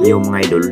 Yo mga idol,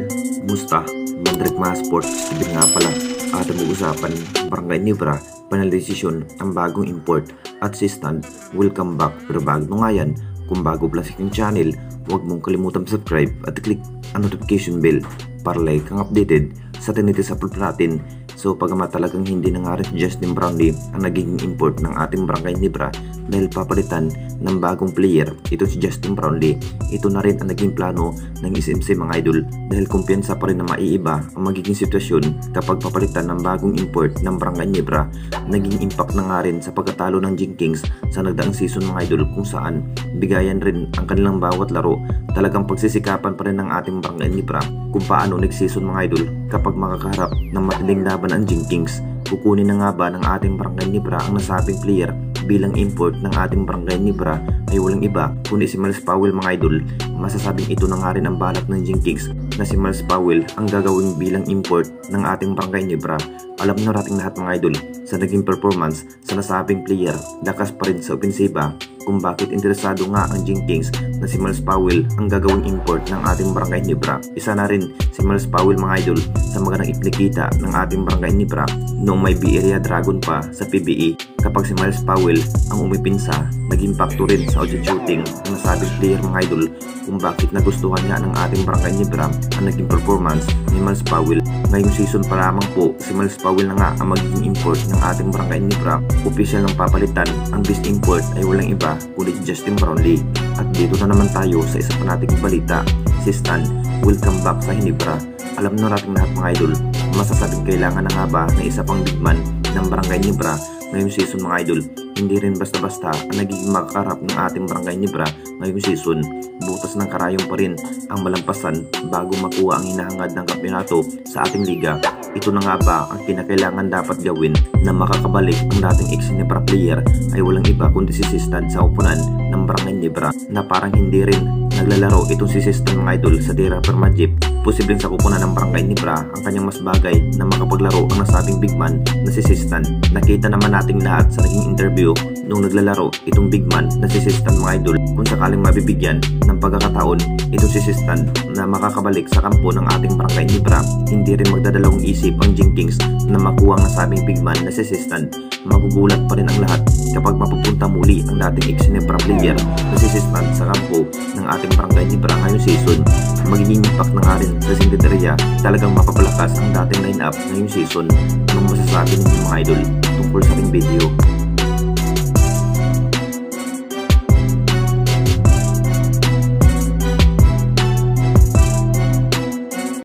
musta? Mandrik mga sports, ibig nga pala ating mag-usapan Barangay Nibra, panel desisyon ang bagong import at assistant. Welcome back, pero bago nga yan, kung bago pala sa aking channel, huwag mong kalimutan subscribe at click ang notification bell para like kang updated sa tinitis upload natin. So pagama talagang hindi na nga rin Justin Brownlee ang nagiging import ng ating Barangay Nibra dahil papalitan ng bagong player, ito si Justin Brownlee. Ito na rin ang naging plano ng SMC mga idol dahil kumpiyansa pa rin na maiiba ang magiging sitwasyon kapag papalitan ng bagong import ng Barangay Nibra. Naging impact na nga rin sa pagkatalo ng Jing Kings sa nagdaang season mga idol kung saan bigayan rin ang kanilang bawat laro. Talagang pagsisikapan pa rin ng ating Barangay Nibra kung paano next season mga idol kapag makakaharap ng matinding laban ang Jing Kings. Kukunin na nga ba ng ating Barangay Nibra ang nasabing player bilang import ng ating Barangay Nibra ay walang iba kundi si Miles Powell mga idol. Masasabing ito na nga rin ang balak ng Jing Kings na si Miles Powell ang gagawin bilang import ng ating Barangay Nibra. Alam na nating lahat mga idol sa naging performance sa nasabing player, lakas pa rin sa opensiba kung bakit interesado nga ang Jing Kings na si Miles Powell ang gagawing import ng ating Barangay Nibra. Isa na rin si Miles Powell mga idol sa magandang ipinakita ng ating Barangay Nibra noong may B-Area Dragon pa sa PBE. Kapag si Miles Powell ang umipinsa, naging factor rin sa audio shooting ng nasabing player mga idol kung bakit nagustuhan nga ng ating Barangay Nibra ang naging performance ni Miles Powell. Ngayong season pa lamang po, si Miles Powell na nga ang magiging import ng ating Barangay Nibra. Opisyal ng papalitan, ang best import ay walang iba kundi Justin Brownlee. At dito na naman tayo sa isa pa nating balita, si Stan, welcome back sa Hinebra. Alam na natin lahat mga idol, masasabing kailangan na nga ba na isa pang big man ng Barangay Nibra ngayong season mga idol. Hindi rin basta-basta ang nagiging makakarap ng ating Barangay Nibra ngayong season. Butas ng karayong pa rin ang malampasan bago makuha ang hinahangad ng kampyonato sa ating liga. Ito na nga ba ang kinakailangan dapat gawin na makakabalik ang dating ex-Hinebra player ay walang iba kundi si Sistan sa upunan ng Barangay Nibra na parang hindi rin naglalaro itong si Sistan mga idol sa Dera Permajip. Posibleng sa kupunan ng Barangay Nibra ang kanyang mas bagay na makapaglaro ang nasabing big man na si Sistan. Nakita naman nating lahat sa naging interview nung naglalaro itong big man na si Sistan mga idol kung sakaling mabibigyan ng pagkakataon ito si Sistan na makakabalik sa kampo ng ating Barangay Nibra. Hindi rin magdadalawang isip ang Jing Kings na makuha ang nasabing big man na si Sistan. Magugulat pa rin ang lahat kapag mapupunta muli ang dating ex-Hinebra player na si Sistan sa kampo ng ating Barangay Nibra ngayong season. Magiging impact na nga rin sa Sinteteria, talagang mapapalakas ang dating line-up ngayong season. Anong masasabi ninyo mga idol tungkol sa ating video?